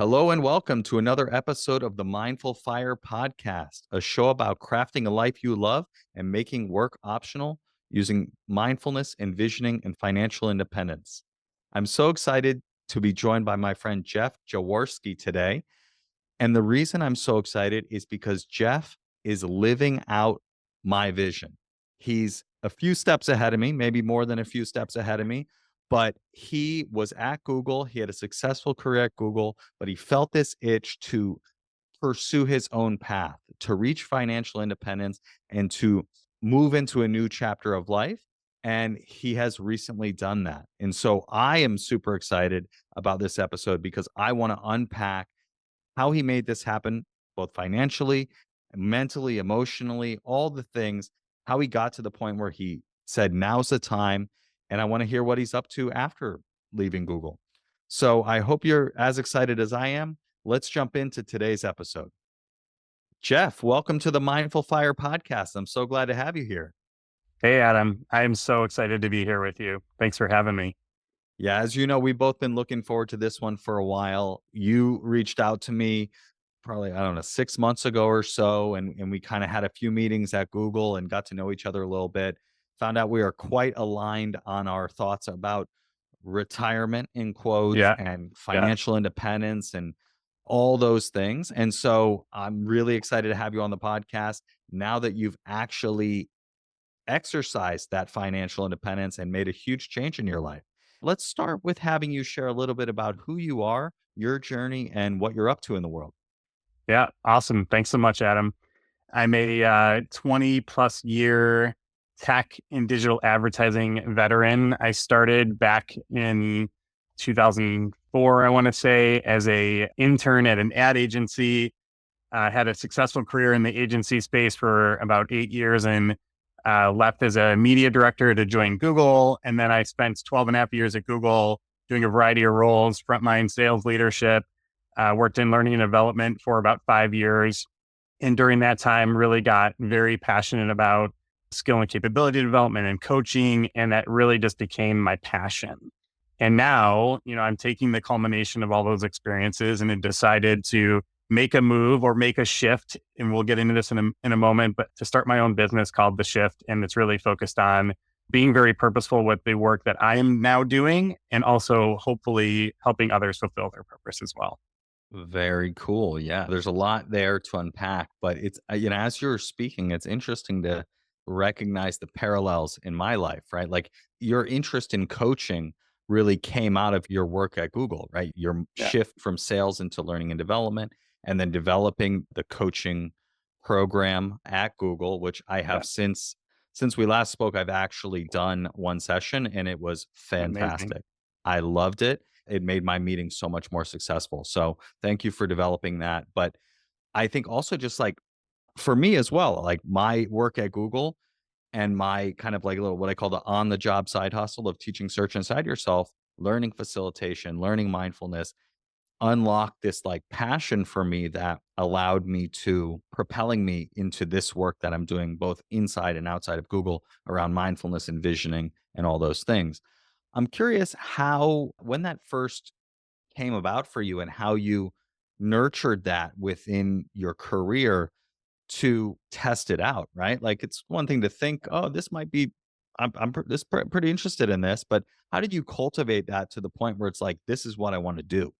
Hello and welcome to another episode of the Mindful Fire podcast, a show about crafting a life you love and making work optional using mindfulness, envisioning, and financial independence. I'm so excited to be joined by my friend Jeff Jaworski today. And the reason I'm so excited is because Jeff is living out my vision. He's a few steps ahead of me, maybe more than a few steps ahead of me, but he was at Google. He had a successful career at Google, but he felt this itch to pursue his own path, to reach financial independence and to move into a new chapter of life. And he has recently done that. And so I am super excited about this episode because I want to unpack how he made this happen, both financially, mentally, emotionally, all the things, how he got to the point where he said, now's the time. And I want to hear what he's up to after leaving Google. So I hope you're as excited as I am. Let's jump into today's episode. Jeff, welcome to the Mindful Fire podcast. I'm so glad to have you here. Hey, Adam. I'm so excited to be here with you. Thanks for having me. Yeah, as you know, we've both been looking forward to this one for a while. You reached out to me probably, I don't know, 6 months ago or so, and we kind of had a few meetings at Google and got to know each other a little bit. Found out we are quite aligned on our thoughts about retirement in quotes Yeah, and yeah. financial independence and all those things. And so I'm really excited to have you on the podcast now that you've actually exercised that financial independence and made a huge change in your life. Let's start with having you share a little bit about who you are, your journey, and what you're up to in the world. Yeah. Awesome. Thanks so much, Adam. I'm a 20 plus year tech and digital advertising veteran. I started back in 2004, I want to say, as a intern at an ad agency. Had a successful career in the agency space for about 8 years and left as a media director to join Google. And then I spent 12 and a half years at Google doing a variety of roles, frontline sales leadership, worked in learning and development for about 5 years. And during that time, really got very passionate about skill and capability development and coaching. And that really just became my passion. And now, I'm taking the culmination of all those experiences and have decided to make a move or make a shift. And we'll get into this in a moment, but to start my own business called The Shift. And it's really focused on being very purposeful with the work that I am now doing and also hopefully helping others fulfill their purpose as well. Very cool. Yeah, there's a lot there to unpack, but it's, as you're speaking, it's interesting to recognize the parallels in my life, right? Like your interest in coaching really came out of your work at Google, right? Your Yeah, shift from sales into learning and development, and then developing the coaching program at Google, which I yeah, have since we last spoke, I've actually done one session and it was amazing. fantastic. I loved it. It made my meeting so much more successful. So thank you for developing that. But I think also just like for me as well, like my work at Google and my kind of like a little what I call the on the job side hustle of teaching search inside yourself, learning facilitation, learning mindfulness, unlocked this like passion for me that allowed me to propelling me into this work that I'm doing both inside and outside of Google around mindfulness and visioning and all those things. I'm curious how when that first came about for you and how you nurtured that within your career to test it out, right? Like it's one thing to think, oh, this might be, pretty interested in this, but how did you cultivate that to the point where it's like, this is what I want to do?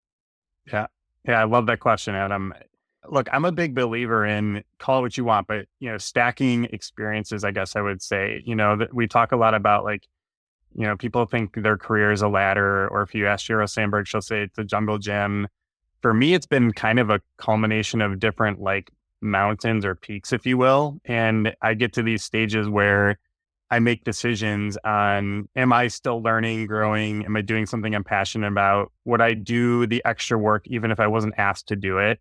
Yeah. Yeah. I love that question, Adam. Look, I'm a big believer in call it what you want, but stacking experiences, I guess I would say, that we talk a lot about like, people think their career is a ladder, or if you ask Sheryl Sandberg, she'll say it's a jungle gym. For me, it's been kind of a culmination of different like mountains or peaks, if you will. And I get to these stages where I make decisions on, am I still learning, growing? Am I doing something I'm passionate about? Would I do the extra work even if I wasn't asked to do it?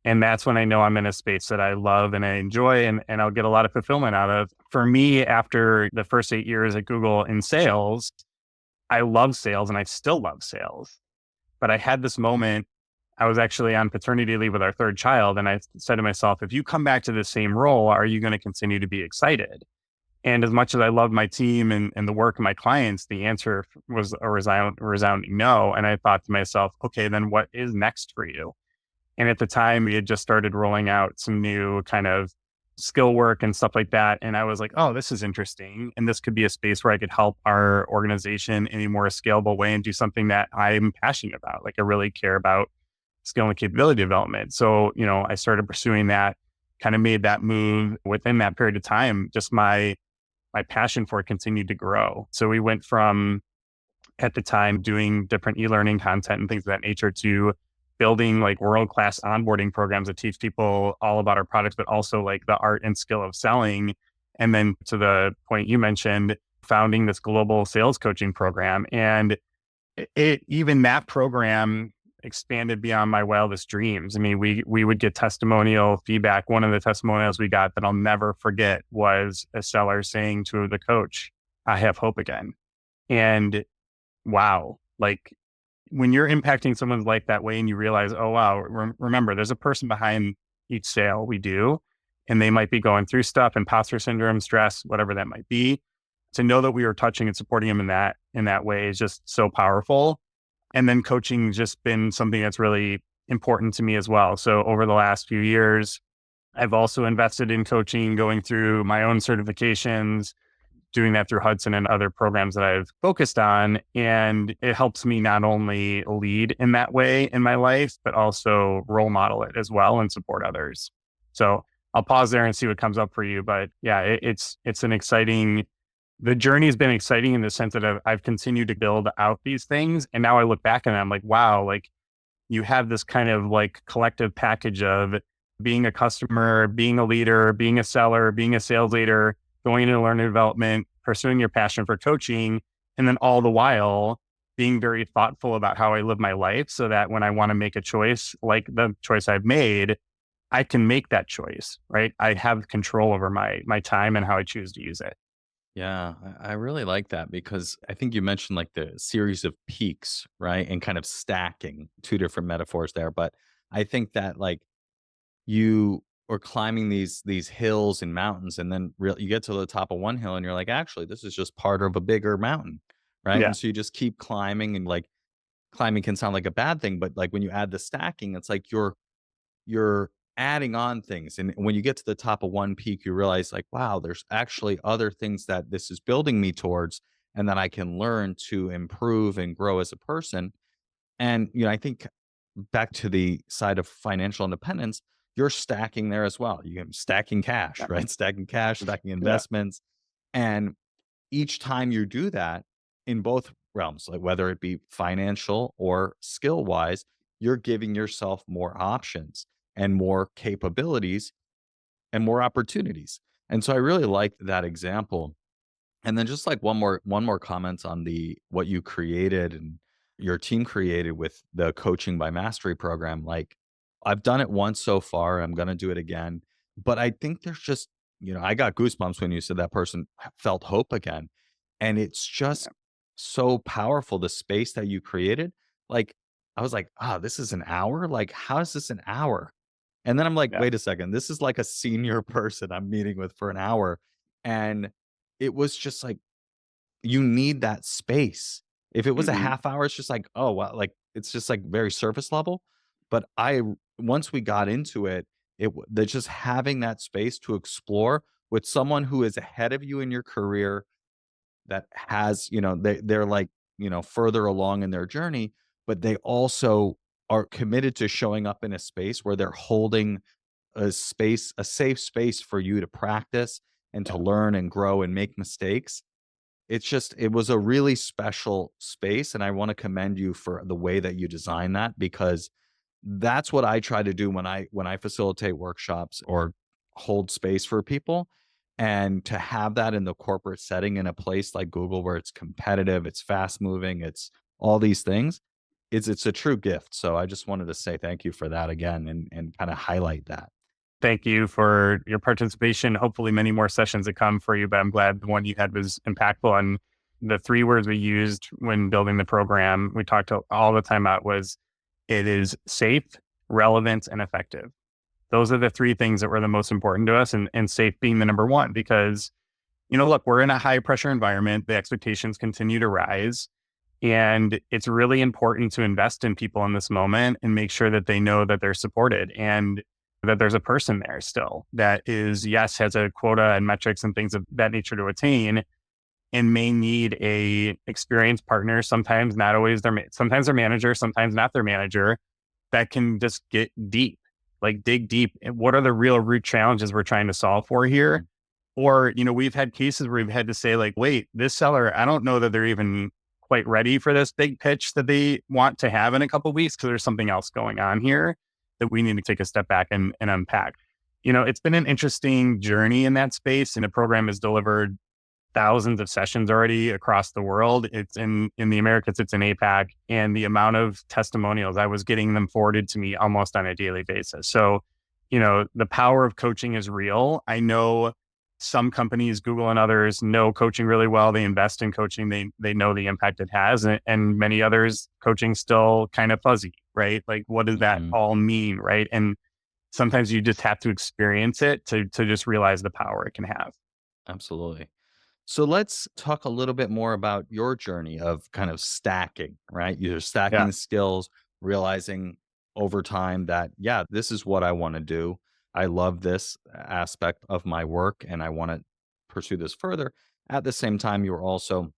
And that's when I know I'm in a space that I love and I enjoy and I'll get a lot of fulfillment out of. For me, after the first 8 years at Google in sales, I love sales and I still love sales. But I had this moment, I was actually on paternity leave with our third child. And I said to myself, if you come back to the same role, are you going to continue to be excited? And as much as I loved my team and the work of my clients, the answer was a resounding no. And I thought to myself, okay, then what is next for you? And at the time, we had just started rolling out some new kind of skill work and stuff like that. And I was like, oh, this is interesting. And this could be a space where I could help our organization in a more scalable way and do something that I'm passionate about. Like I really care about skill and capability development. So, I started pursuing that, kind of made that move within that period of time. Just my passion for it continued to grow. So we went from at the time doing different e-learning content and things of that nature to building like world-class onboarding programs that teach people all about our products, but also like the art and skill of selling. And then to the point you mentioned, founding this global sales coaching program. And even that program expanded beyond my wildest dreams. I mean, we would get testimonial feedback. One of the testimonials we got that I'll never forget was a seller saying to the coach, "I have hope again." And wow, like when you're impacting someone's life that way and you realize, oh, wow, remember, there's a person behind each sale we do, and they might be going through stuff, imposter syndrome, stress, whatever that might be. To know that we are touching and supporting them in that way is just so powerful. And then coaching just been something that's really important to me as well. So over the last few years, I've also invested in coaching, going through my own certifications, doing that through Hudson and other programs that I've focused on. And it helps me not only lead in that way in my life, but also role model it as well and support others. So I'll pause there and see what comes up for you. But yeah, it's an exciting, the journey has been exciting in the sense that I've continued to build out these things. And now I look back and I'm like, wow, like you have this kind of like collective package of being a customer, being a leader, being a seller, being a sales leader, going into learning development, pursuing your passion for coaching, and then all the while being very thoughtful about how I live my life so that when I want to make a choice, like the choice I've made, I can make that choice, right? I have control over my time and how I choose to use it. Yeah, I really like that because I think you mentioned like the series of peaks, right? And kind of stacking two different metaphors there. But I think that like you are climbing these hills and mountains, and then you get to the top of one hill and you're like, actually, this is just part of a bigger mountain, right? Yeah. And so you just keep climbing, and like climbing can sound like a bad thing, but like when you add the stacking, it's like you're adding on things. And when you get to the top of one peak, you realize like, wow, there's actually other things that this is building me towards and that I can learn to improve and grow as a person. And, I think back to the side of financial independence, you're stacking there as well. You're stacking cash, Yeah. right? Stacking cash, stacking Yeah. investments. And each time you do that in both realms, like whether it be financial or skill wise, you're giving yourself more options and more capabilities and more opportunities. And so I really liked that example. And then just like one more comment on the what you created and your team created with the coaching by mastery program. Like I've done it once so far. I'm gonna do it again. But I think there's just, I got goosebumps when you said that person felt hope again. And it's just Yeah. so powerful, the space that you created. Like I was like, this is an hour? Like, how is this an hour? And then I'm like, Yeah. wait a second, this is like a senior person I'm meeting with for an hour. And it was just like, you need that space. If it was a Hmm. half hour, it's just like, oh, well, like, it's just like very surface level. But once we got into it, that just having that space to explore with someone who is ahead of you in your career that has, they're like, further along in their journey, but they also are committed to showing up in a space where they're holding a safe space for you to practice and to Yeah. learn and grow and make mistakes. It was a really special space, and I wanna commend you for the way that you design that because that's what I try to do when I facilitate workshops or hold space for people, and to have that in the corporate setting in a place like Google where it's competitive, it's fast moving, it's all these things, it's a true gift, so I just wanted to say thank you for that again and kinda highlight that. Thank you for your participation. Hopefully, many more sessions to come for you, but I'm glad the one you had was impactful. And the three words we used when building the program, we talked all the time about was it is safe, relevant, and effective. Those are the three things that were the most important to us, and safe being the number one, because look, we're in a high pressure environment. The expectations continue to rise. And it's really important to invest in people in this moment and make sure that they know that they're supported and that there's a person there still that is, yes, has a quota and metrics and things of that nature to attain and may need a experienced partner. Sometimes not always sometimes their manager, sometimes not their manager, that can just get deep, like dig deep. And what are the real root challenges we're trying to solve for here? Or, we've had cases where we've had to say like, wait, this seller, I don't know that they're even quite ready for this big pitch that they want to have in a couple of weeks because there's something else going on here that we need to take a step back and unpack. It's been an interesting journey in that space, and the program has delivered thousands of sessions already across the world. It's in the Americas, it's in APAC, and the amount of testimonials, I was getting them forwarded to me almost on a daily basis. So, the power of coaching is real. I know some companies, Google and others, know coaching really well. They invest in coaching. They know the impact it has, and many others, coaching still kind of fuzzy, right? Like, what does that Mhm. all mean, right? And sometimes you just have to experience it to just realize the power it can have. Absolutely. So let's talk a little bit more about your journey of kind of stacking, right? You're stacking Yeah, the skills, realizing over time that, yeah, this is what I want to do. I love this aspect of my work and I want to pursue this further. At the same time, you're also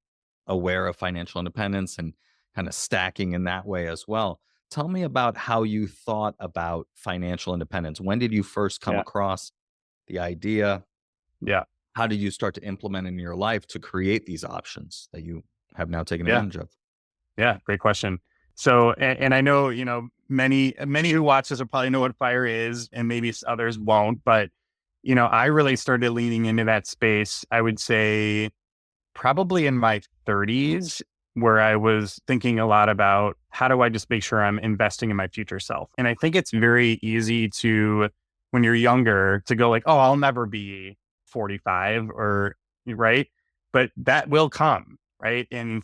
aware of financial independence and kind of stacking in that way as well. Tell me about how you thought about financial independence. When did you first come yeah, across the idea? yeah, How did you start to implement in your life to create these options that you have now taken yeah. advantage of? Yeah, great question. So, and I know, many who watch this will probably know what fire is, and maybe others won't. But, I really started leaning into that space, I would say, probably in my 30s, where I was thinking a lot about how do I just make sure I'm investing in my future self. And I think it's very easy to, when you're younger, to go like, oh, I'll never be 45 or right. But that will come. Right. And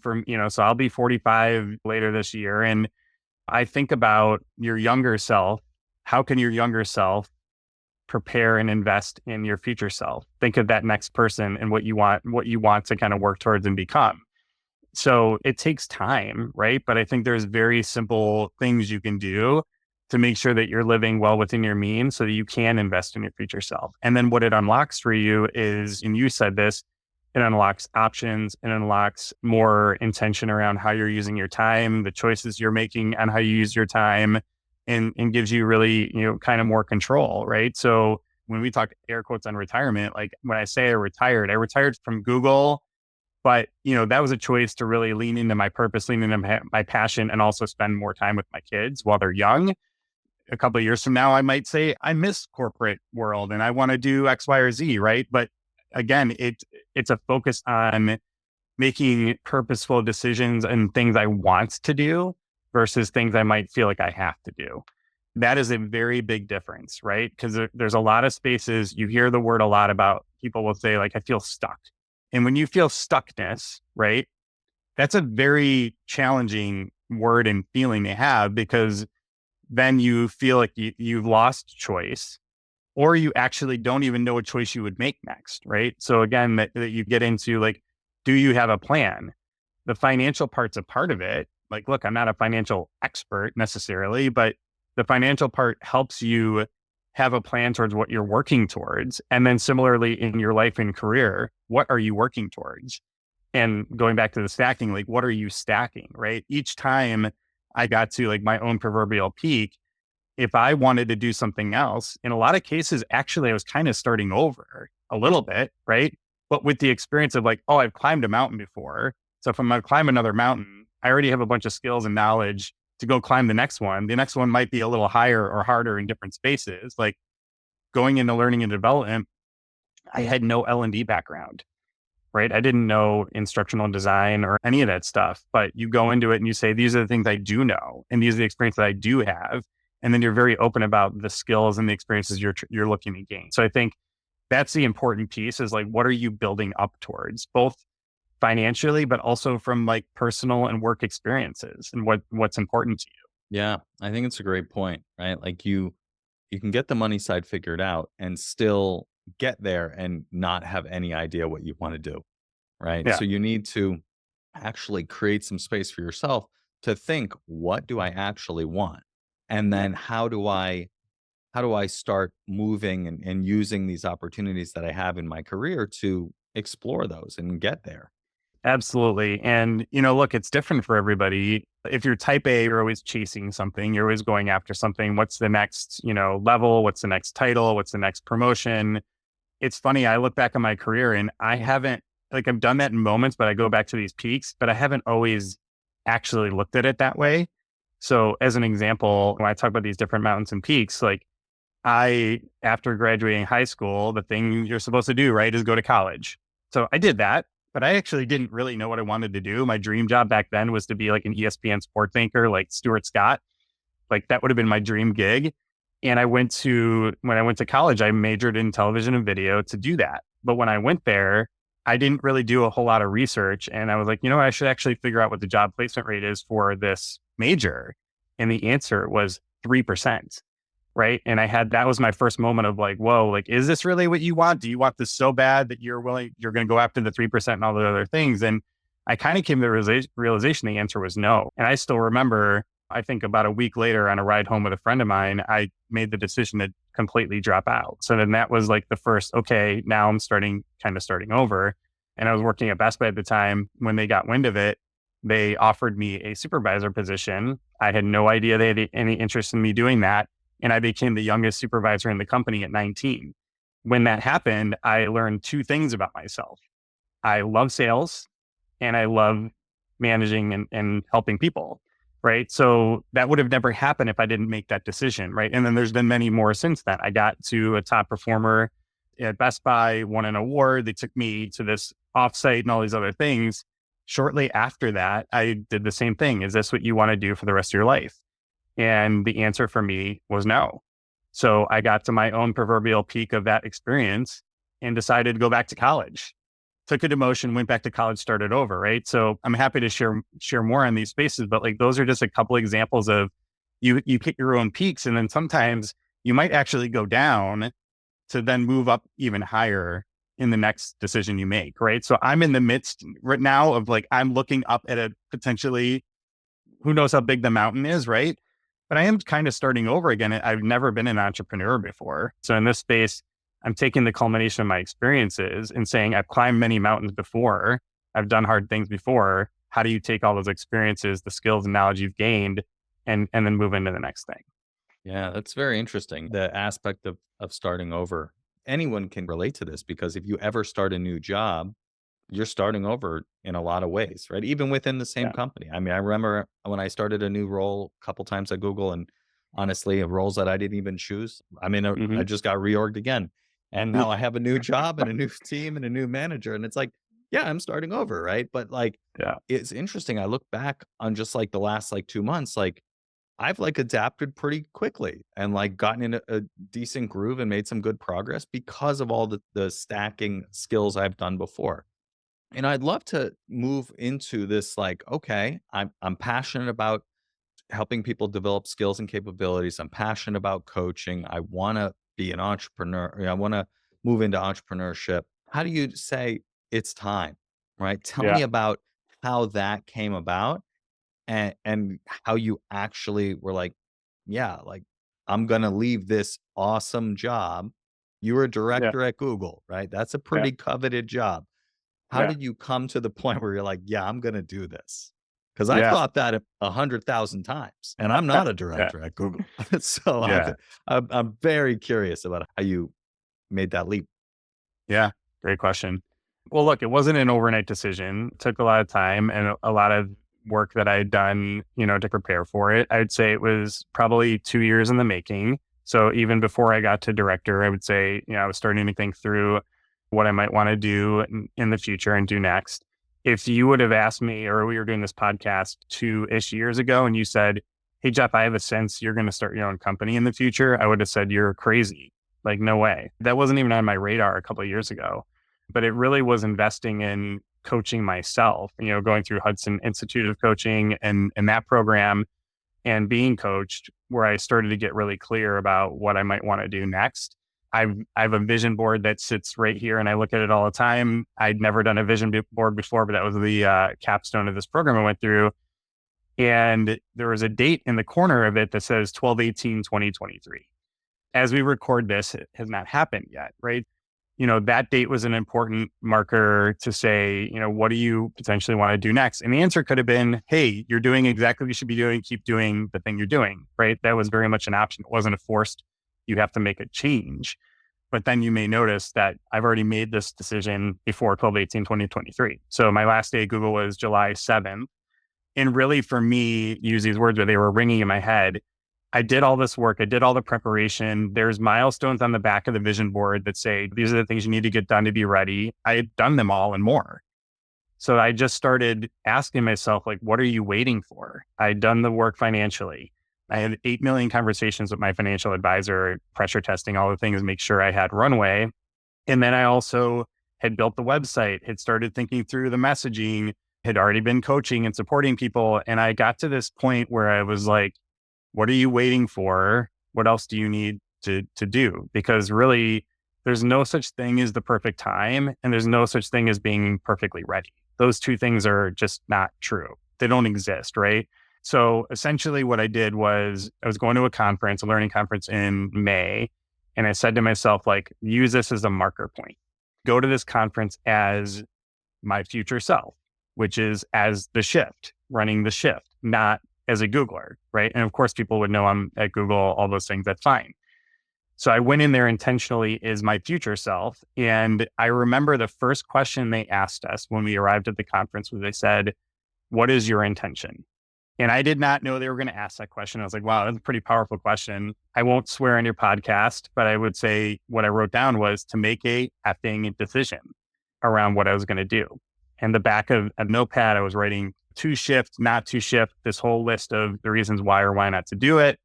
so I'll be 45 later this year. And I think about your younger self. How can your younger self prepare and invest in your future self? Think of that next person and what you want to kind of work towards and become. So it takes time, right? But I think there's very simple things you can do to make sure that you're living well within your means so that you can invest in your future self. And then what it unlocks for you is, and you said this, it unlocks options, it unlocks more intention around how you're using your time, the choices you're making and how you use your time, and gives you really, kind of more control, right? So when we talk air quotes on retirement, like when I retired from Google, but, that was a choice to really lean into my purpose, lean into my passion, and also spend more time with my kids while they're young. A couple of years from now, I might say I miss corporate world and I want to do X, Y, or Z, right? But again, it's a focus on making purposeful decisions and things I want to do versus things I might feel like I have to do. That is a very big difference, right? Because there's a lot of spaces, you hear the word a lot about, people will say, like, I feel stuck. And when you feel stuckness, right, that's a very challenging word and feeling to have, because then you feel like you've lost choice, or you actually don't even know what choice you would make next, right? So again, that you get into like, do you have a plan? The financial part's a part of it. Like, look, I'm not a financial expert necessarily, but the financial part helps you have a plan towards what you're working towards. And then similarly in your life and career, what are you working towards? And going back to the stacking, like, what are you stacking, right? Each time I got to like my own proverbial peak, if I wanted to do something else, in a lot of cases, actually, I was kind of starting over a little bit, right? But with the experience of like, oh, I've climbed a mountain before. So if I'm going to climb another mountain, I already have a bunch of skills and knowledge to go climb the next one. The next one might be a little higher or harder in different spaces. Like going into learning and development, I had no L&D background, right? I didn't know instructional design or any of that stuff, but you go into it and you say, these are the things I do know, and these are the experiences that I do have. And then you're very open about the skills and the experiences you're looking to gain. So I think that's the important piece, is like, what are you building up towards, both financially, but also from like personal and work experiences, and what's important to you. Yeah, I think it's a great point, right? Like you can get the money side figured out and still get there and not have any idea what you want to do, right? Yeah, So you need to actually create some space for yourself to think, what do I actually want? And yeah. then how do I start moving and using these opportunities that I have in my career to explore those and get there? Absolutely. And, look, it's different for everybody. If you're type A, you're always chasing something, you're always going after something. What's the next, level? What's the next title? What's the next promotion? It's funny. I look back on my career and I haven't, like, I've done that in moments, but I go back to these peaks, but I haven't always actually looked at it that way. So, as an example, when I talk about these different mountains and peaks, like, after graduating high school, the thing you're supposed to do, right, is go to college. So I did that, but I actually didn't really know what I wanted to do. My dream job back then was to be like an ESPN sports anchor, like Stuart Scott. Like that would have been my dream gig. And when I went to college, I majored in television and video to do that. But when I went there, I didn't really do a whole lot of research. And I was like, I should actually figure out what the job placement rate is for this major. And the answer was 3%. Right. And that was my first moment of like, whoa, like, is this really what you want? Do you want this so bad that you're going to go after the 3% and all the other things? And I kind of came to the realization the answer was no. And I still remember, I think about a week later on a ride home with a friend of mine, I made the decision to completely drop out. So then that was like the first, okay, now I'm starting over. And I was working at Best Buy at the time. When they got wind of it, they offered me a supervisor position. I had no idea they had any interest in me doing that. And I became the youngest supervisor in the company at 19. When that happened, I learned two things about myself. I love sales and I love managing and helping people. Right. So that would have never happened if I didn't make that decision. Right. And then there's been many more since then. I got to a top performer at Best Buy, won an award. They took me to this offsite and all these other things. Shortly after that, I did the same thing. Is this what you want to do for the rest of your life? And the answer for me was no. So I got to my own proverbial peak of that experience and decided to go back to college. Took a demotion, went back to college, started over, right? So I'm happy to share more on these spaces, but like those are just a couple examples of you hit your own peaks, and then sometimes you might actually go down to then move up even higher in the next decision you make, right? So I'm in the midst right now of like I'm looking up at a potentially who knows how big the mountain is, right? But I am kind of starting over again. I've never been an entrepreneur before. So in this space, I'm taking the culmination of my experiences and saying, I've climbed many mountains before. I've done hard things before. How do you take all those experiences, the skills and knowledge you've gained and then move into the next thing? Yeah, that's very interesting. The aspect of starting over. Anyone can relate to this because if you ever start a new job, you're starting over in a lot of ways, right? Even within the same Yeah. company. I mean, I remember when I started a new role a couple times at Google, and honestly, roles that I didn't even choose. I mean, I Hmm. just got reorged again. And now I have a new job and a new team and a new manager. And it's like, yeah, I'm starting over, right? But like, Yeah. it's interesting. I look back on just like the last like 2 months, like I've like adapted pretty quickly and like gotten in a decent groove and made some good progress because of all the stacking skills I've done before. And I'd love to move into this like, okay, I'm passionate about helping people develop skills and capabilities. I'm passionate about coaching. I want to be an entrepreneur. I want to move into entrepreneurship. How do you say it's time? Right? Tell Yeah. me about how that came about and how you actually were like, yeah, like I'm going to leave this awesome job. You were a Yeah. director at Google, right? That's a Yeah. pretty coveted job. How Yeah. did you come to the point where you're like, "Yeah, I'm gonna do this"? Because I've Yeah. thought that 100,000 times, and I'm not a Yeah. director at Google. So Yeah. I'm very curious about how you made that leap. Yeah. Great question. Well, look, it wasn't an overnight decision. It took a lot of time and a lot of work that I had done, to prepare for it. I would say it was probably 2 years in the making. So even before I got to director, I would say, I was starting to think through what I might want to do in the future and do next. If you would have asked me, or we were doing this podcast 2-ish years ago, and you said, "Hey, Jeff, I have a sense you're going to start your own company in the future," I would have said, "You're crazy. Like, no way." That wasn't even on my radar a couple of years ago, but it really was investing in coaching myself, going through Hudson Institute of Coaching and that program and being coached where I started to get really clear about what I might want to do next. I have a vision board that sits right here, and I look at it all the time. I'd never done a board before, but that was the capstone of this program I went through. And there was a date in the corner of it that says 12/18/2023. As we record this, it has not happened yet, right? That date was an important marker to say, what do you potentially want to do next? And the answer could have been, hey, you're doing exactly what you should be doing. Keep doing the thing you're doing, right? That was very much an option. It wasn't a forced, you have to make a change. But then you may notice that I've already made this decision before 12/18/2023. So my last day at Google was July 7th. And really for me, use these words, but they were ringing in my head. I did all this work. I did all the preparation. There's milestones on the back of the vision board that say, these are the things you need to get done to be ready. I had done them all and more. So I just started asking myself, like, what are you waiting for? I'd done the work financially. I had 8 million conversations with my financial advisor, pressure testing all the things, make sure I had runway. And then I also had built the website, had started thinking through the messaging, had already been coaching and supporting people. And I got to this point where I was like, what are you waiting for? What else do you need to do? Because really, there's no such thing as the perfect time, and there's no such thing as being perfectly ready. Those two things are just not true. They don't exist, right? So essentially what I did was I was going to a conference, a learning conference in May, and I said to myself, like, use this as a marker point. Go to this conference as my future self, which is as the shift, running the shift, not as a Googler, right? And of course, people would know I'm at Google, all those things, that's fine. So I went in there intentionally as my future self. And I remember the first question they asked us when we arrived at the conference was they said, what is your intention? And I did not know they were going to ask that question. I was like, wow, that's a pretty powerful question. I won't swear on your podcast, but I would say what I wrote down was to make a effing decision around what I was going to do. And the back of a notepad, I was writing to shift, not to shift, this whole list of the reasons why or why not to do it.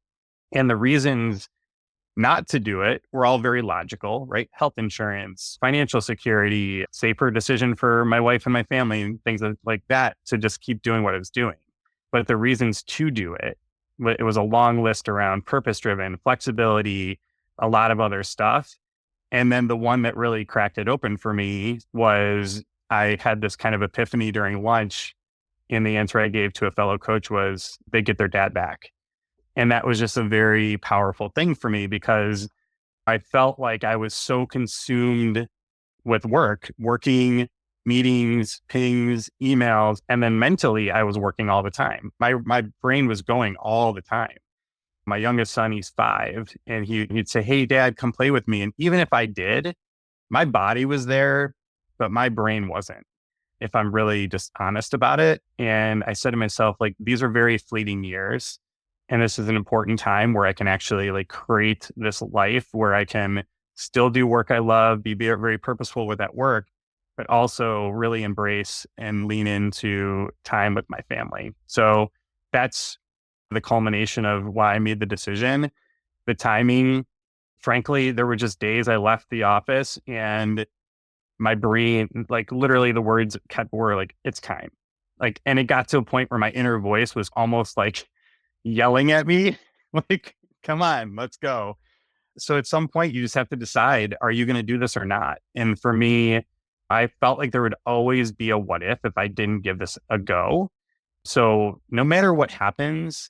And the reasons not to do it were all very logical, right? Health insurance, financial security, safer decision for my wife and my family, and things like that, to just keep doing what I was doing. But the reasons to do it, it was a long list around purpose-driven, flexibility, a lot of other stuff. And then the one that really cracked it open for me was I had this kind of epiphany during lunch. And the answer I gave to a fellow coach was they get their dad back. And that was just a very powerful thing for me because I felt like I was so consumed with working, meetings, pings, emails, and then mentally I was working all the time. My brain was going all the time. My youngest son, he's 5, and he'd say, hey, Dad, come play with me. And even if I did, my body was there, but my brain wasn't, if I'm really just honest about it. And I said to myself, like, these are very fleeting years. And this is an important time where I can actually like create this life where I can still do work I love, be very purposeful with that work, but also really embrace and lean into time with my family. So that's the culmination of why I made the decision. The timing, frankly, there were just days I left the office and my brain, like literally the words were like, it's time. Like, and it got to a point where my inner voice was almost like yelling at me, like, come on, let's go. So at some point you just have to decide, are you going to do this or not? And for me, I felt like there would always be a what if I didn't give this a go. So no matter what happens,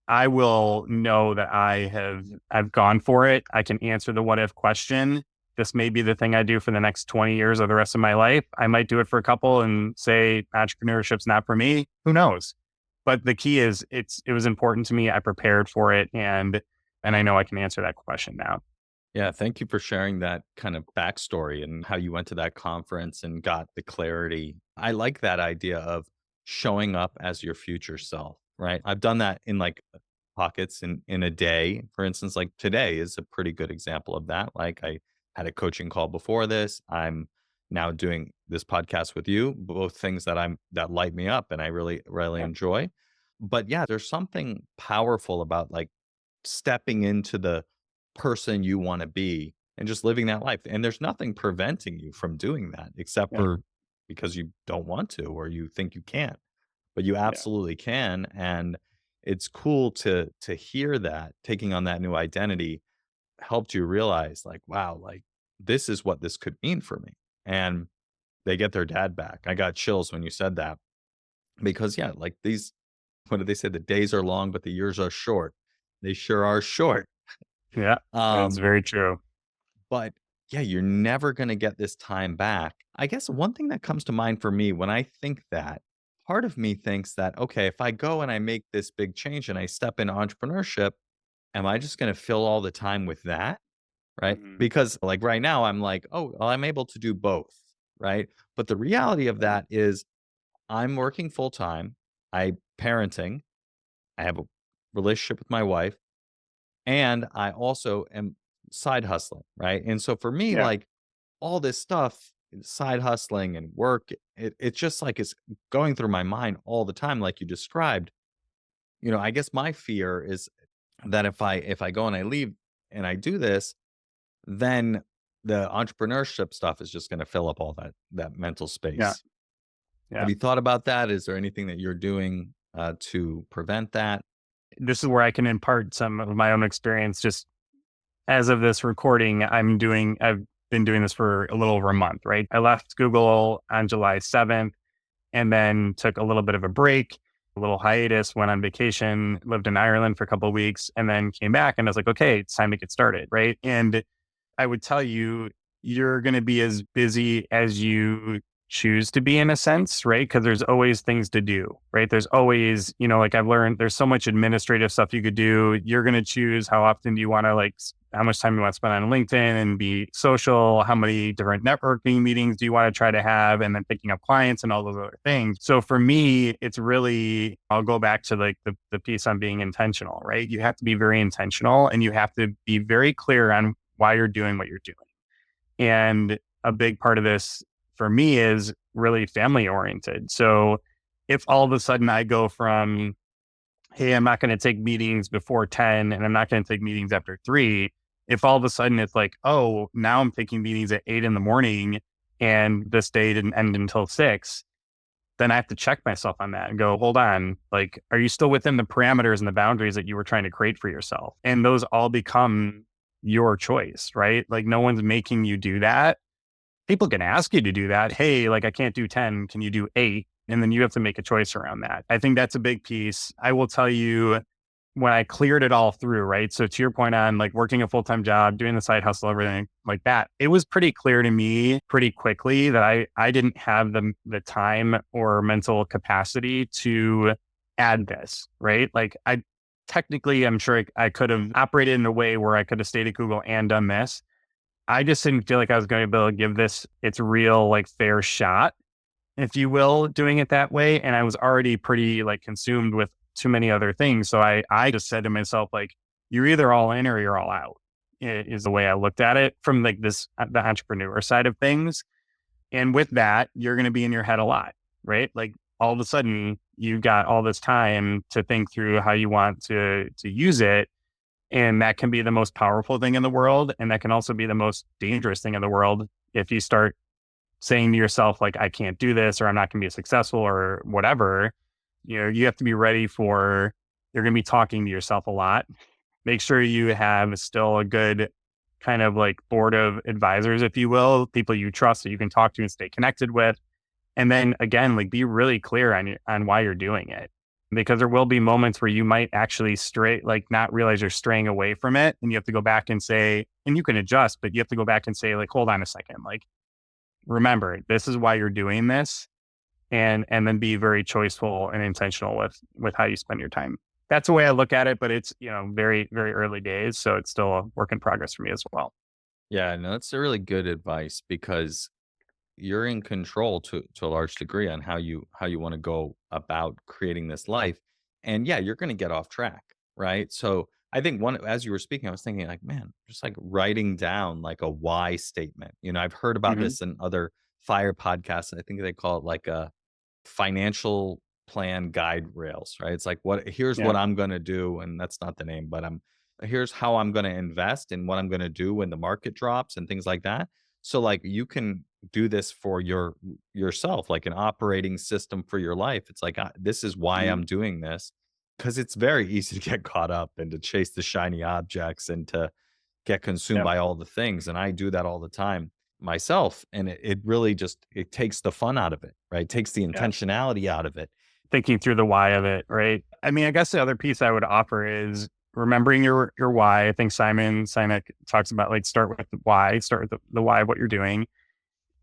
I will know that I've gone for it. I can answer the what if question. This may be the thing I do for the next 20 years or the rest of my life. I might do it for a couple and say entrepreneurship's not for me. Who knows? But the key is it was important to me. I prepared for it and I know I can answer that question now. Yeah, thank you for sharing that kind of backstory and how you went to that conference and got the clarity. I like that idea of showing up as your future self, right? I've done that in like pockets in a day. For instance, like today is a pretty good example of that. Like I had a coaching call before this. I'm now doing this podcast with you, both things that light me up and I really Yeah. enjoy. But yeah, there's something powerful about like stepping into the person you want to be and just living that life. And there's nothing preventing you from doing that except Yeah. for because you don't want to or you think you can't. But you Yeah. absolutely can. And it's cool to hear that, taking on that new identity. helped you realize like, wow, like this is what this could mean for me. And they get their dad back. I got chills when you said that because yeah, like these, what did they say? The days are long, but the years are short. They sure are short. Yeah, that's Um, very true. but yeah, you're never going to get this time back. I guess one thing that comes to mind for me when I think that, part of me thinks that, okay, if I go and I make this big change and I step into entrepreneurship, am I just going to fill all the time with that? Right? Mhm. Because like right now, I'm like, oh, well, I'm able to do both. Right. But the reality of Right. that is I'm working full time. I parenting. I have a relationship with my wife. And I also am side hustling. Right. And so for me, Yeah. like, all this stuff, side hustling and work, it's just like it's going through my mind all the time, like you described. I guess my fear is that if I go and I leave and I do this, then the entrepreneurship stuff is just going to fill up all that mental Yeah. space. Have Yeah. you thought about that? Is there anything that you're doing to prevent that? This is where I can impart some of my own experience. Just as of this recording, I've been doing this for a little over a month, right? I left Google on July 7th and then took a little bit of a break, a little hiatus, went on vacation, lived in Ireland for a couple of weeks, and then came back and I was like, okay, it's time to get started, right? And I would tell you, you're going to be as busy as you choose to be in a sense, right? Because there's always things to do, right? There's always, like I've learned, there's so much administrative stuff you could do. You're going to choose how often do you want to how much time you want to spend on LinkedIn and be social, how many different networking meetings do you want to try to have, and then picking up clients and all those other things. So for me, it's really, I'll go back to like the piece on being intentional, right? You have to be very intentional and you have to be very clear on why you're doing what you're doing. And a big part of this for me is really family oriented. So if all of a sudden I go from, hey, I'm not going to take meetings before 10 and I'm not going to take meetings after 3, if all of a sudden it's like, oh, now I'm taking meetings at 8 in the morning and this day didn't end until 6, then I have to check myself on that and go, hold on, like, are you still within the parameters and the boundaries that you were trying to create for yourself? And those all become your choice, right? Like, no one's making you do that. People can ask you to do that. Hey, like, I can't do 10. Can you do 8? And then you have to make a choice around that. I think that's a big piece. I will tell you, when I cleared it all through, right? So to your point on like working a full-time job, doing the side hustle, everything like that, it was pretty clear to me pretty quickly that I didn't have the time or mental capacity to add this, right? Like I technically, I'm sure I could have operated in a way where I could have stayed at Google and done this. I just didn't feel like I was going to be able to give this its real like fair shot, if you will, doing it that way. And I was already pretty like consumed with too many other things. So I just said to myself, like, you're either all in or you're all out, is the way I looked at it from like the entrepreneur side of things. And with that, you're going to be in your head a lot, right? Like all of a sudden you've got all this time to think through how you want to use it. And that can be the most powerful thing in the world. And that can also be the most dangerous thing in the world if you start saying to yourself, like, I can't do this, or I'm not going to be successful, or whatever. You have to be ready for, you're going to be talking to yourself a lot. Make sure you have still a good kind of like board of advisors, if you will, people you trust that you can talk to and stay connected with. And then again, like be really clear on why you're doing it. Because there will be moments where you might actually like not realize you're straying away from it. And you have to go back and say, and you can adjust, but you have to go back and say, like, hold on a second. Like, remember, this is why you're doing this, and then be very choiceful and intentional with how you spend your time. That's the way I look at it, but it's, very, very early days. So it's still a work in progress for me as well. Yeah, no, that's a really good advice because you're in control to a large degree on how you want to go about creating this life. And yeah, you're going to get off track, right? So I think one as you were speaking, I was thinking like, man, just like writing down like a why statement. I've heard about Hmm. this in other fire podcasts. I think they call it like a financial plan guide rails, right? It's like here's Yeah. what I'm going to do, and that's not the name, but here's how I'm going to invest and what I'm going to do when the market drops and things like that. So like you can do this for yourself, like an operating system for your life. It's like this is why Hmm. I'm doing this, because it's very easy to get caught up and to chase the shiny objects and to get consumed Yep. by all the things. And I do that all the time myself. And it really just, it takes the fun out of it, right? It takes the Yeah. intentionality out of it. Thinking through the why of it, right? I mean, I guess the other piece I would offer is remembering your why. I think Simon Sinek talks about like start with the why, start with the why of what you're doing.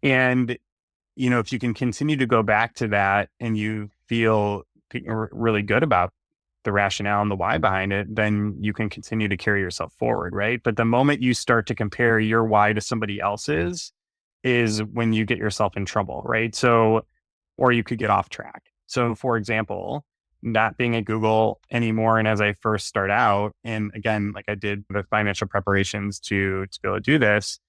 And, if you can continue to go back to that and you feel really good about the rationale and the why behind it, then you can continue to carry yourself forward, right? But the moment you start to compare your why to somebody else's is when you get yourself in trouble, right? So, or you could get off track. So, for example, not being at Google anymore, and as I first start out, and again, like I did the financial preparations to be able to do this,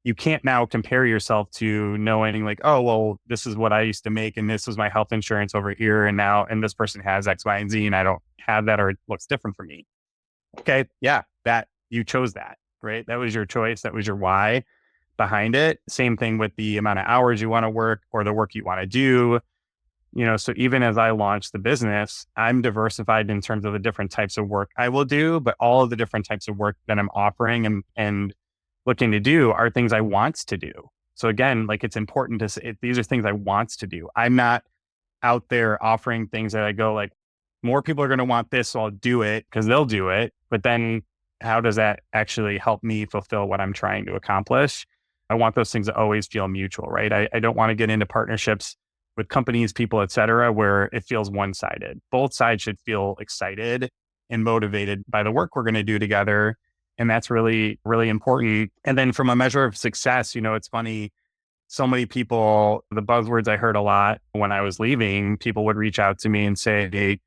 you can't now compare yourself to knowing like, oh, well, this is what I used to make, and this was my health insurance over here, and now, and this person has X, Y, and Z, and I don't have that, or it looks different for me. Okay, yeah, that you chose that, right? That was your choice. That was your why behind it. Same thing with the amount of hours you want to work or the work you want to do. So even as I launch the business, I'm diversified in terms of the different types of work I will do, but all of the different types of work that I'm offering and looking to do are things I want to do. So again, like it's important to say these are things I want to do. I'm not out there offering things that I go like, more people are going to want this, so I'll do it because they'll do it. But then how does that actually help me fulfill what I'm trying to accomplish? I want those things to always feel mutual, right? I don't want to get into partnerships with companies, people, et cetera, where it feels one-sided. Both sides should feel excited and motivated by the work we're going to do together. And that's really, really important. And then from a measure of success, it's funny, so many people, the buzzwords I heard a lot when I was leaving, people would reach out to me and say, hey,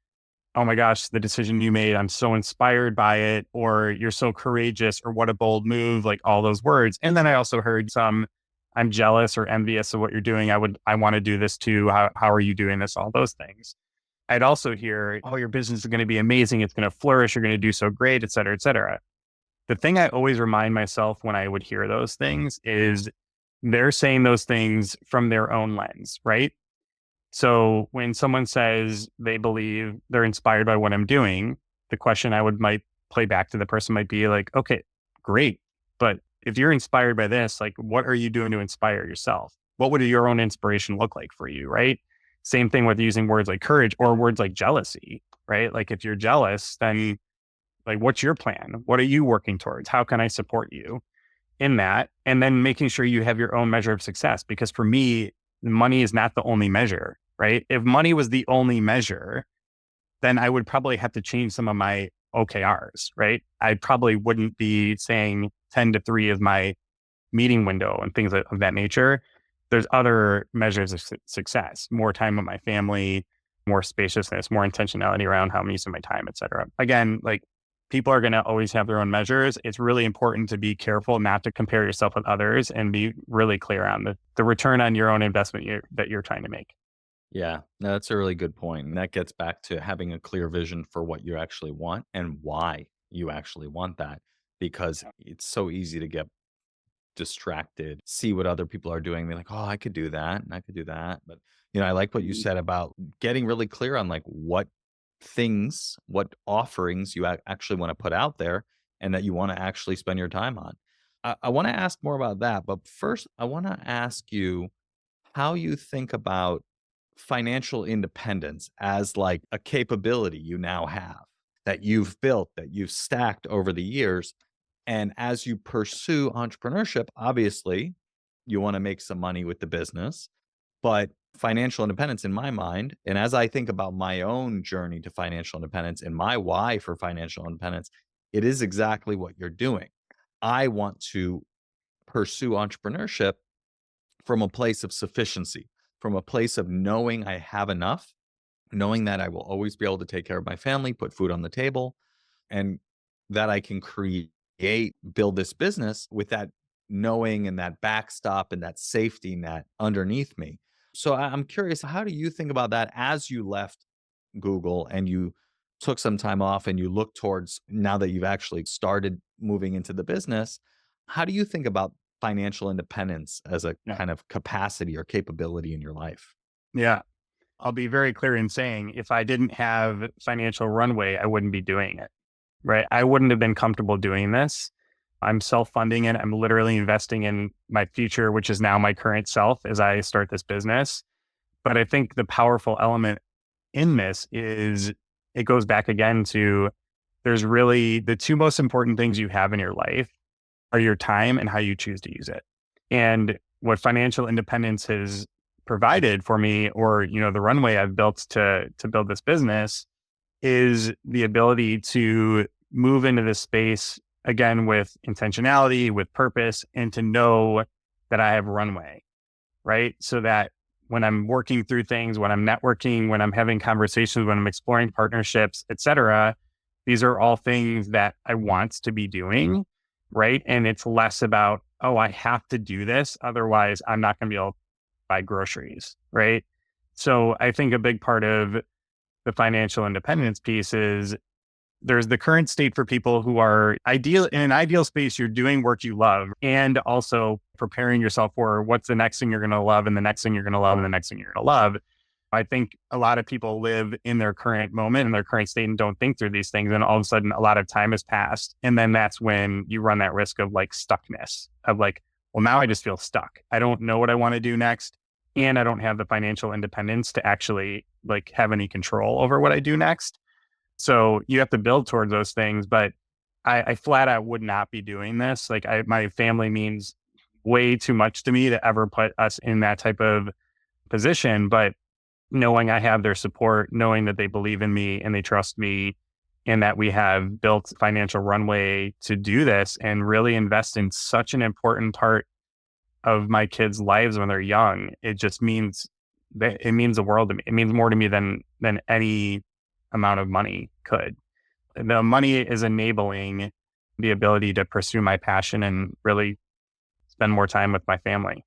oh my gosh, the decision you made, I'm so inspired by it, or you're so courageous, or what a bold move, like all those words. And then I also heard some, I'm jealous or envious of what you're doing. I want to do this too. How are you doing this? All those things. I'd also hear, oh, your business is going to be amazing. It's going to flourish. You're going to do so great, et cetera, et cetera. The thing I always remind myself when I would hear those things is they're saying those things from their own lens, right? So when someone says they believe they're inspired by what I'm doing, the question might play back to the person might be like, okay, great. But if you're inspired by this, like what are you doing to inspire yourself? What would your own inspiration look like for you, right? Same thing with using words like courage or words like jealousy, right? Like if you're jealous, then like what's your plan? What are you working towards? How can I support you in that? And then making sure you have your own measure of success. Because for me, money is not the only measure, right? If money was the only measure, then I would probably have to change some of my OKRs, right? I probably wouldn't be saying 10 to 3 is my meeting window and things of that nature. There's other measures of success, more time with my family, more spaciousness, more intentionality around how I'm using my time, et cetera. Again, like people are going to always have their own measures. It's really important to be careful not to compare yourself with others and be really clear on the return on your own investment that you're trying to make. Yeah, no, that's a really good point. And that gets back to having a clear vision for what you actually want and why you actually want that. Because it's so easy to get distracted, see what other people are doing, be like, "Oh, I could do that, and I could do that." But, I like what you said about getting really clear on, like, what things, what offerings you actually wanna put out there and that you wanna actually spend your time on. I wanna ask more about that, but first, I wanna ask you how you think about financial independence as, like, a capability you now have, that you've built, that you've stacked over the years, and as you pursue entrepreneurship, obviously, you wanna make some money with the business, but financial independence in my mind, and as I think about my own journey to financial independence and my why for financial independence, it is exactly what you're doing. I want to pursue entrepreneurship from a place of sufficiency, from a place of knowing I have enough, knowing that I will always be able to take care of my family, put food on the table, and that I can build this business with that knowing and that backstop and that safety net underneath me. So I'm curious, how do you think about that as you left Google and you took some time off and you look towards now that you've actually started moving into the business? How do you think about financial independence as a Yeah. kind of capacity or capability in your life? Yeah. I'll be very clear in saying if I didn't have financial runway, I wouldn't be doing it. Right. I wouldn't have been comfortable doing this. I'm self-funding it. I'm literally investing in my future, which is now my current self as I start this business. But I think the powerful element in this is it goes back again to there's really the two most important things you have in your life are your time and how you choose to use it. And what financial independence has provided for me, or the runway I've built to build this business, is the ability to move into this space again with intentionality, with purpose, and to know that I have runway, right? So that when I'm working through things, when I'm networking, when I'm having conversations, when I'm exploring partnerships, et cetera, these are all things that I want to be doing, right? And it's less about, oh, I have to do this. Otherwise, I'm not going to be able to buy groceries, right? So I think a big part of the financial independence piece is there's the current state for people who are ideal in an ideal space. You're doing work you love and also preparing yourself for what's the next thing you're going to love and the next thing you're going to love and the next thing you're going to love. I think a lot of people live in their current moment and their current state and don't think through these things. And all of a sudden a lot of time has passed. And then that's when you run that risk of like stuckness of like, well, now I just feel stuck. I don't know what I want to do next. And I don't have the financial independence to actually like have any control over what I do next. So you have to build towards those things. But I flat out would not be doing this. Like my family means way too much to me to ever put us in that type of position. But knowing I have their support, knowing that they believe in me and they trust me, and that we have built financial runway to do this and really invest in such an important part of my kids' lives when they're young, it just means that it means the world to me. It means more to me than any amount of money could. The money is enabling the ability to pursue my passion and really spend more time with my family.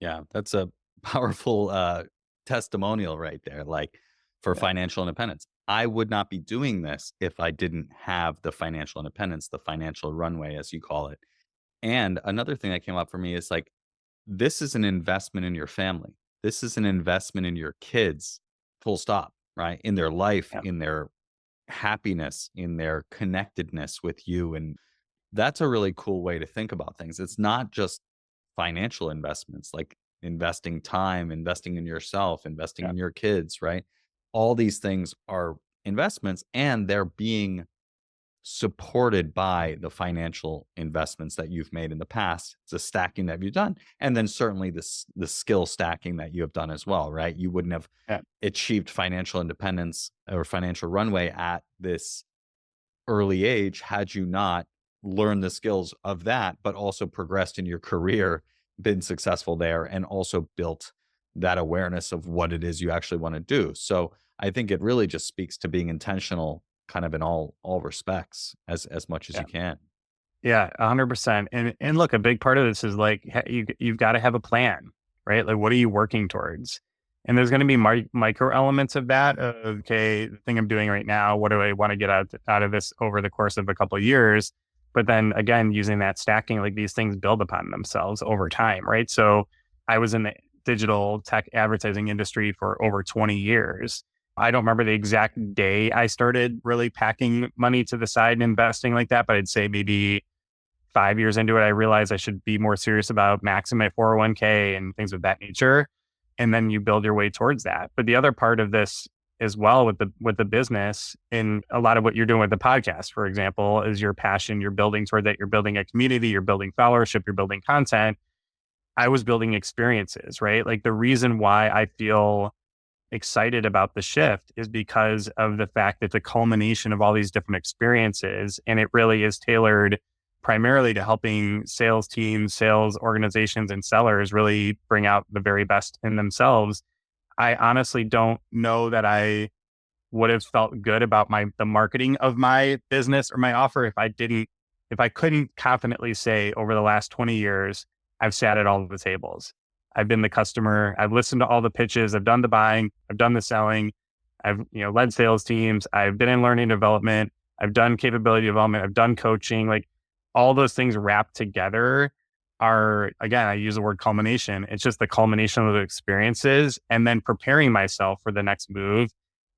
Yeah, that's a powerful testimonial right there. Like for Yeah. financial independence, I would not be doing this if I didn't have the financial independence, the financial runway, as you call it. And another thing that came up for me is like, this is an investment in your family. This is an investment in your kids, full stop, right? In their life, Yeah. in their happiness, in their connectedness with you. And that's a really cool way to think about things. It's not just financial investments, like investing time, investing in yourself, investing Yeah. in your kids, right? All these things are investments and they're being supported by the financial investments that you've made in the past. It's a stacking that you've done. And then certainly the skill stacking that you have done as well, right? You wouldn't have Yeah. achieved financial independence or financial runway at this early age had you not learned the skills of that, but also progressed in your career, been successful there, and also built that awareness of what it is you actually want to do. So I think it really just speaks to being intentional kind of in all respects as much as Yeah. you can. Yeah, 100%. And look, a big part of this is like you've got to have a plan, right? Like, what are you working towards? And there's going to be micro elements of that. Okay, the thing I'm doing right now, what do I want to get out of this over the course of a couple of years? But then again, using that stacking, like these things build upon themselves over time, right? So I was in the digital tech advertising industry for over 20 years. I don't remember the exact day I started really packing money to the side and investing like that, but I'd say maybe 5 years into it, I realized I should be more serious about maxing my 401k and things of that nature. And then you build your way towards that. But the other part of this as well with the business and a lot of what you're doing with the podcast, for example, is your passion. You're building toward that. You're building a community, you're building followership, you're building content. I was building experiences, right? Like the reason why I feel excited about the shift is because of the fact that the culmination of all these different experiences, and it really is tailored primarily to helping sales teams, sales organizations, and sellers really bring out the very best in themselves. I honestly don't know that I would have felt good about the marketing of my business or my offer if I couldn't confidently say over the last 20 years, I've sat at all of the tables. I've been the customer. I've listened to all the pitches. I've done the buying. I've done the selling. I've led sales teams. I've been in learning development. I've done capability development. I've done coaching. Like all those things wrapped together are, again, I use the word culmination. It's just the culmination of the experiences and then preparing myself for the next move,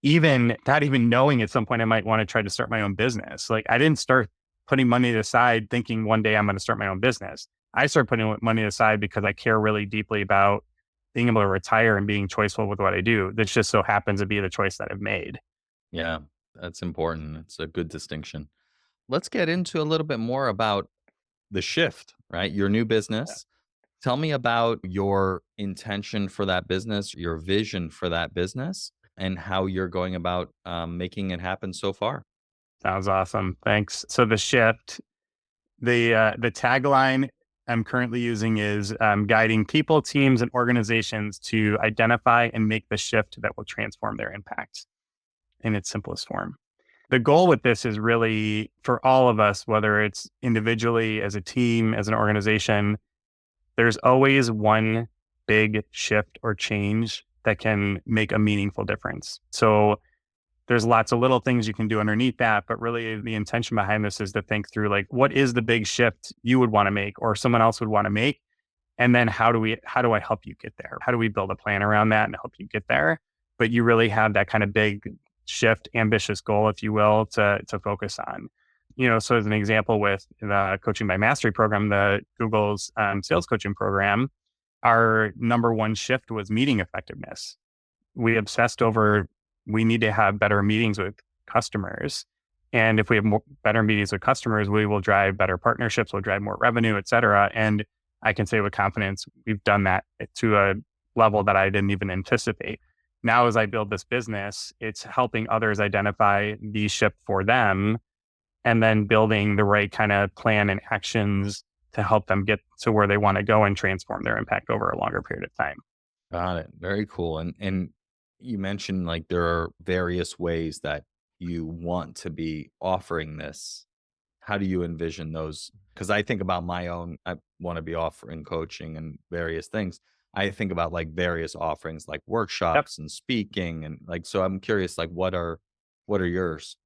even not even knowing at some point I might want to try to start my own business. Like I didn't start putting money aside thinking one day I'm going to start my own business. I started putting money aside because I care really deeply about being able to retire and being choiceful with what I do. This just so happens to be the choice that I've made. Yeah, that's important. It's a good distinction. Let's get into a little bit more about the shift, right? Your new business. Tell me about your intention for that business, your vision for that business, and how you're going about making it happen so far. Sounds awesome. Thanks. So the shift, the tagline I'm currently using is guiding people, teams, and organizations to identify and make the shift that will transform their impact in its simplest form. The goal with this is really for all of us, whether it's individually, as a team, as an organization, there's always one big shift or change that can make a meaningful difference. So there's lots of little things you can do underneath that, but really the intention behind this is to think through like, what is the big shift you would want to make or someone else would want to make? And then how do I help you get there? How do we build a plan around that and help you get there? But you really have that kind of big shift, ambitious goal, if you will, to focus on. So as an example with the Coaching by Mastery program, the Google's sales coaching program, our number one shift was meeting effectiveness. We obsessed over, we need to have better meetings with customers. And if we have better meetings with customers, we will drive better partnerships, we'll drive more revenue, et cetera. And I can say with confidence, we've done that to a level that I didn't even anticipate. Now, as I build this business, it's helping others identify the shift for them and then building the right kind of plan and actions to help them get to where they want to go and transform their impact over a longer period of time. Got it. Very cool. And you mentioned like there are various ways that you want to be offering this. How do you envision those? Because I think about my own, I want to be offering coaching and various things. I think about like various offerings like Yep. workshops and speaking and like so I'm curious like what are yours?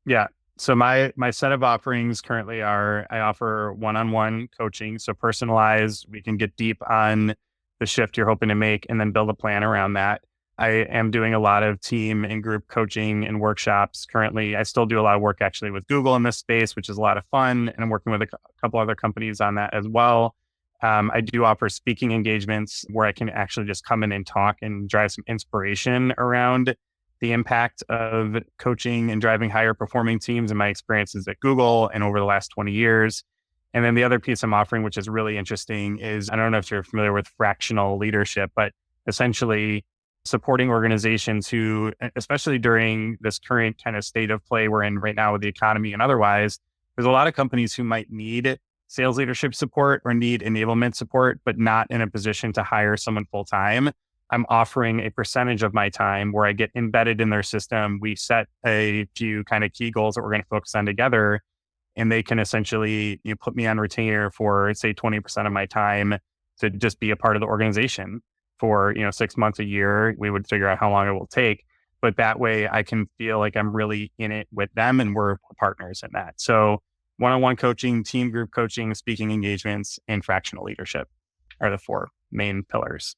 Yeah. So my set of offerings currently are I offer one-on-one coaching, so personalized. We can get deep on the shift you're hoping to make and then build a plan around that. I am doing a lot of team and group coaching and workshops currently. I still do a lot of work actually with Google in this space, which is a lot of fun. And I'm working with a couple other companies on that as well. I do offer speaking engagements where I can actually just come in and talk and drive some inspiration around the impact of coaching and driving higher performing teams and my experiences at Google and over the last 20 years. And then the other piece I'm offering, which is really interesting, is I don't know if you're familiar with fractional leadership, but essentially supporting organizations who, especially during this current kind of state of play we're in right now with the economy and otherwise, there's a lot of companies who might need sales leadership support or need enablement support, but not in a position to hire someone full time. I'm offering a percentage of my time where I get embedded in their system. We set a few kind of key goals that we're going to focus on together. And they can essentially put me on retainer for, say, 20% of my time to just be a part of the organization for 6 months, a year. We would figure out how long it will take. But that way I can feel like I'm really in it with them and we're partners in that. So one-on-one coaching, team group coaching, speaking engagements, and fractional leadership are the four main pillars.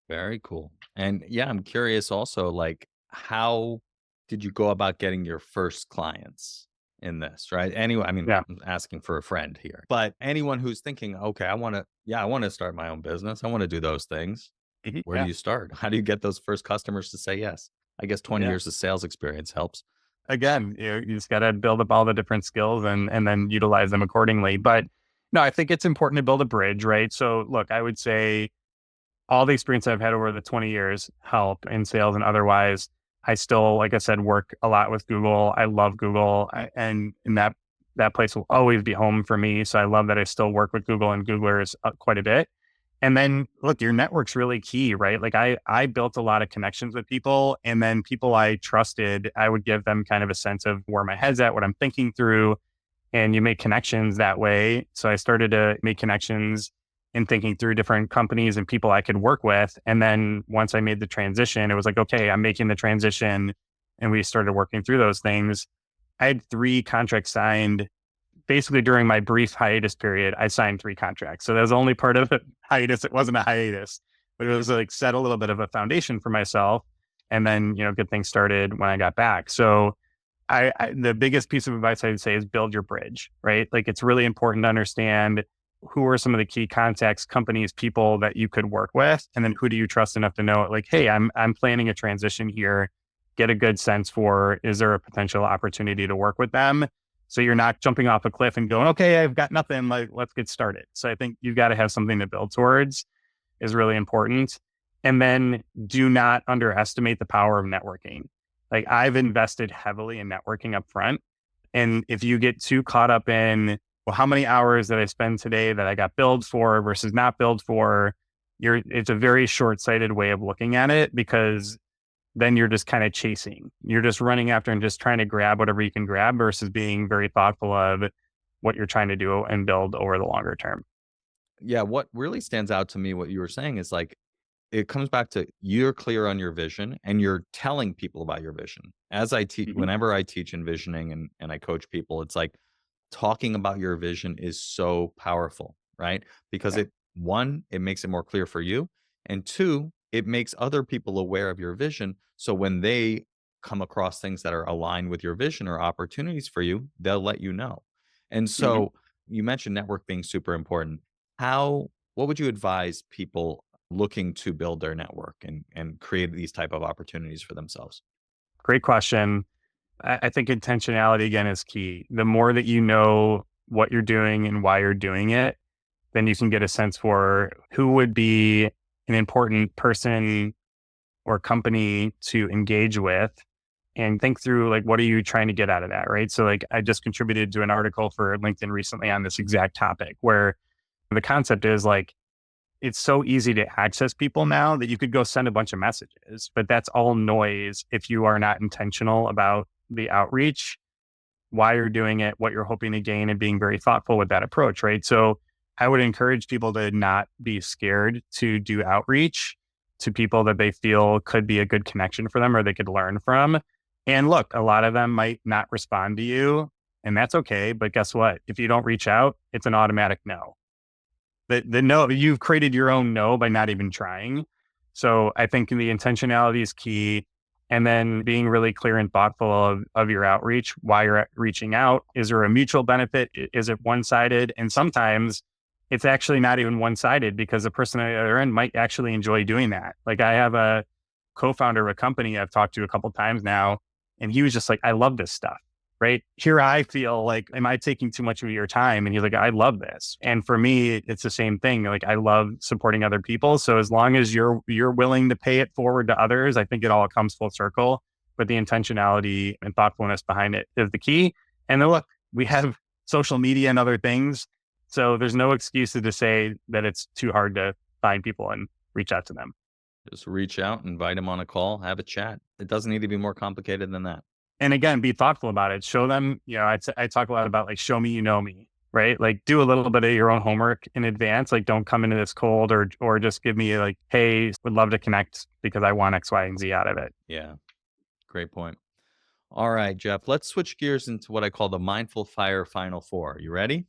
Very cool. And yeah, I'm curious also, like, how did you go about getting your first clients in this, right? Anyway, I mean, Yeah. I'm asking for a friend here, but anyone who's thinking, okay, I want to start my own business. I want to do those things. Mhm. Where do Yeah. you start? How do you get those first customers to say yes? I guess 20 Yeah. years of sales experience helps. Again, you just got to build up all the different skills and then utilize them accordingly. But no, I think it's important to build a bridge, right? So look, I would say all the experience I've had over the 20 years help in sales and otherwise. I still, like I said, work a lot with Google. I love Google and that place will always be home for me. So I love that I still work with Google and Googlers quite a bit. And then look, your network's really key, right? Like I built a lot of connections with people and then people I trusted, I would give them kind of a sense of where my head's at, what I'm thinking through, and you make connections that way. So I started to make connections in thinking through different companies and people I could work with. And then once I made the transition, it was like, okay, I'm making the transition. And we started working through those things. I had 3 contracts signed. Basically, during my brief hiatus period, I signed 3 contracts. So that was only part of the hiatus. It wasn't a hiatus, but it was like set a little bit of a foundation for myself and then, get things started when I got back. So The biggest piece of advice I would say is build your bridge, right? Like it's really important to understand who are some of the key contacts, companies, people that you could work with, and then who do you trust enough to know, like, hey, I'm planning a transition here. Get a good sense for, is there a potential opportunity to work with them? So you're not jumping off a cliff and going, okay, I've got nothing. Like, let's get started. So I think you've got to have something to build towards is really important. And then do not underestimate the power of networking. Like I've invested heavily in networking up front. And if you get too caught up in, well, how many hours did I spend today that I got billed for versus not billed for? It's a very short-sighted way of looking at it because then you're just kind of chasing. You're just running after and just trying to grab whatever you can grab versus being very thoughtful of what you're trying to do and build over the longer term. Yeah, what really stands out to me, what you were saying is like, it comes back to you're clear on your vision and you're telling people about your vision. As I teach, Mhm. whenever I teach envisioning and I coach people, it's like talking about your vision is so powerful, right? Because Yeah. one, it makes it more clear for you. And two, it makes other people aware of your vision. So when they come across things that are aligned with your vision or opportunities for you, they'll let you know. And Mhm. so you mentioned network being super important. What would you advise people looking to build their network and create these type of opportunities for themselves? Great question. I think intentionality again is key. The more that you know what you're doing and why you're doing it, then you can get a sense for who would be an important person or company to engage with and think through like what are you trying to get out of that, right? So like I just contributed to an article for LinkedIn recently on this exact topic where the concept is like it's so easy to access people now that you could go send a bunch of messages, but that's all noise if you are not intentional about the outreach, why you're doing it, what you're hoping to gain, and being very thoughtful with that approach, right? So I would encourage people to not be scared to do outreach to people that they feel could be a good connection for them or they could learn from. And look, a lot of them might not respond to you, and that's okay. But guess what? If you don't reach out, it's an automatic no. The no, you've created your own no by not even trying. So I think the intentionality is key. And then being really clear and thoughtful of your outreach, why you're reaching out. Is there a mutual benefit? Is it one sided? And sometimes it's actually not even one sided because the person on the other end might actually enjoy doing that. Like I have a co founder of a company I've talked to a couple times now, and he was just like, I love this stuff. Right here, I feel like, am I taking too much of your time? And he's like, I love this. And for me, it's the same thing. Like, I love supporting other people. So as long as you're willing to pay it forward to others, I think it all comes full circle. But the intentionality and thoughtfulness behind it is the key. And then look, we have social media and other things, so there's no excuses to say that it's too hard to find people and reach out to them. Just reach out, invite them on a call, have a chat. It doesn't need to be more complicated than that. And again, be thoughtful about it. Show them, I talk a lot about like, show me, you know me, right? Like do a little bit of your own homework in advance. Like don't come into this cold or just give me like, hey, would love to connect because I want X, Y, and Z out of it. Yeah, great point. All right, Jeff, let's switch gears into what I call the mindful fire final four. You ready?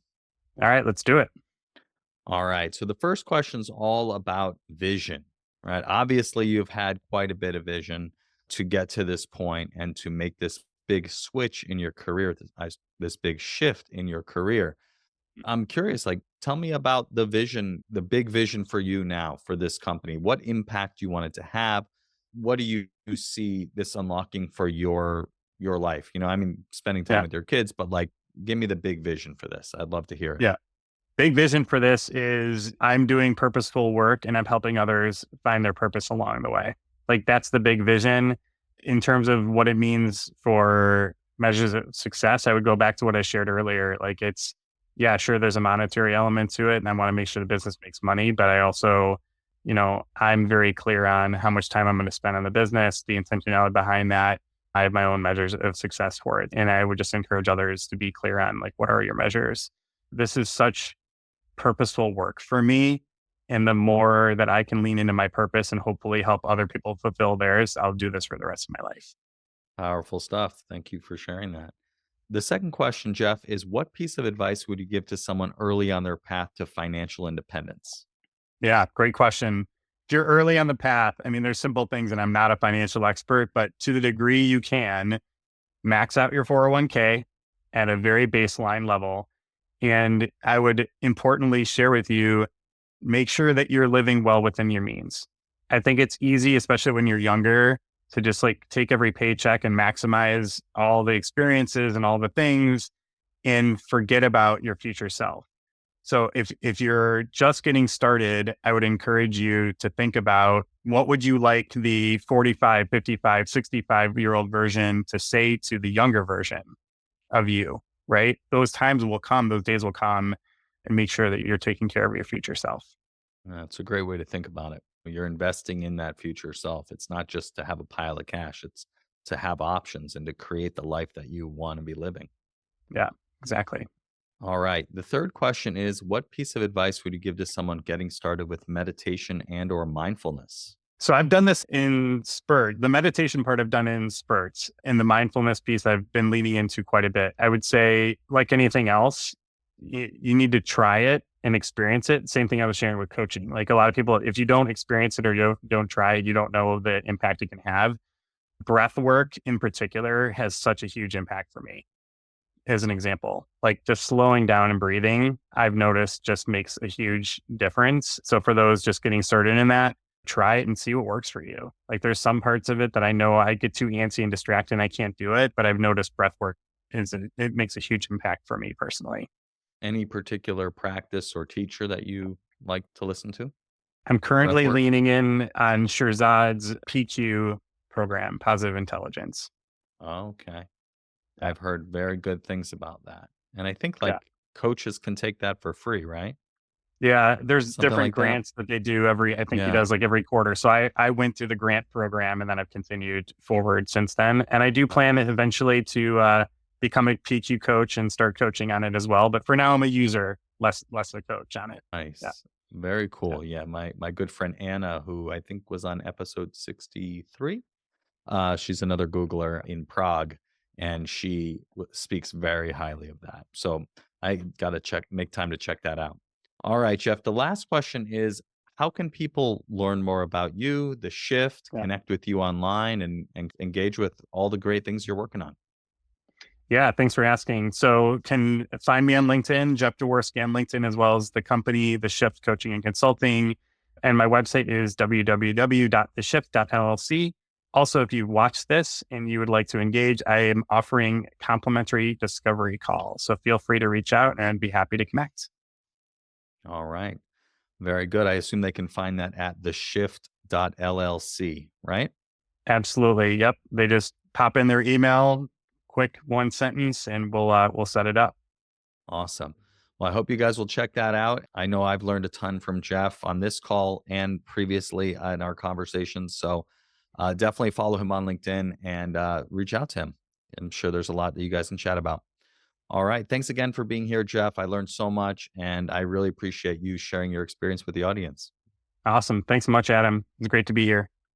All right, let's do it. All right. So the first question is all about vision, right? Obviously, you've had quite a bit of vision to get to this point and to make this big switch in your career, this big shift in your career. I'm curious, like, tell me about the vision, the big vision for you now for this company. What impact you want it to have? What do you see this unlocking for your life? I mean, spending time Yeah. with your kids, but like, give me the big vision for this. I'd love to hear it. Yeah. Big vision for this is I'm doing purposeful work and I'm helping others find their purpose along the way. Like that's the big vision in terms of what it means for measures of success. I would go back to what I shared earlier. Like it's, yeah, sure, there's a monetary element to it and I want to make sure the business makes money, but I also, I'm very clear on how much time I'm going to spend on the business, the intentionality behind that. I have my own measures of success for it. And I would just encourage others to be clear on like, what are your measures? This is such purposeful work for me. And the more that I can lean into my purpose and hopefully help other people fulfill theirs, I'll do this for the rest of my life. Powerful stuff. Thank you for sharing that. The second question, Jeff, is what piece of advice would you give to someone early on their path to financial independence? Yeah, great question. If you're early on the path, I mean, there's simple things, and I'm not a financial expert, but to the degree you can, max out your 401k at a very baseline level. And I would importantly share with you, make sure that you're living well within your means. I think it's easy, especially when you're younger, to just like take every paycheck and maximize all the experiences and all the things and forget about your future self. So if you're just getting started, I would encourage you to think about what would you like the 45, 55, 65-year-old version to say to the younger version of you, right? Those times will come, those days will come, and make sure that you're taking care of your future self. That's a great way to think about it. You're investing in that future self. It's not just to have a pile of cash, it's to have options and to create the life that you want to be living. Yeah, exactly. All right. The third question is, what piece of advice would you give to someone getting started with meditation and or mindfulness? So I've done this in spurts. The meditation part I've done in spurts. And the mindfulness piece I've been leaning into quite a bit. I would say, like anything else, you need to try it and experience it. Same thing I was sharing with coaching. Like a lot of people, if you don't experience it or you don't try it, you don't know the impact it can have. Breath work in particular has such a huge impact for me. As an example, like just slowing down and breathing, I've noticed just makes a huge difference. So for those just getting started in that, try it and see what works for you. Like there's some parts of it that I know I get too antsy and distracted and I can't do it, but I've noticed breath work it makes a huge impact for me personally. Any particular practice or teacher that you like to listen to I'm for breath currently work? leaning in on Shirzad's PQ program, Positive Intelligence. Okay. Yeah. I've heard very good things about that. And I think Yeah. like coaches can take that for free, right? Yeah, there's Something different like that. grants that they do I think he Yeah. does like every quarter. So I went through the grant program and then I've continued forward since then. And I do plan eventually to become a PQ coach and start coaching on it as well. But for now, I'm a user, less a coach on it. Yeah, Nice. Very yeah, cool. Yeah, my good friend Anna, who I think was on episode 63. She's another Googler in Prague, and she speaks very highly of that. So I gotta make time to check that out. All right, Jeff. The last question is: how can people learn more about you, the shift, yeah. connect with you online, and engage with all the great things you're working on? Yeah, thanks for asking. So can find me on LinkedIn, Jeff Jaworski on LinkedIn, as well as the company, The Shift Coaching and Consulting. And my website is www.theshift.llc. Also, if you watch this and you would like to engage, I am offering complimentary discovery calls. So feel free to reach out and I'd be happy to connect. All right, very good. I assume they can find that at theshift.llc, right? Absolutely. Yep. They just pop in their email, quick one sentence, and we'll set it up. Awesome. Well, I hope you guys will check that out. I know I've learned a ton from Jeff on this call and previously in our conversations. So definitely follow him on LinkedIn and reach out to him. I'm sure there's a lot that you guys can chat about. All right. Thanks again for being here, Jeff. I learned so much and I really appreciate you sharing your experience with the audience. Awesome. Thanks so much, Adam. It's great to be here.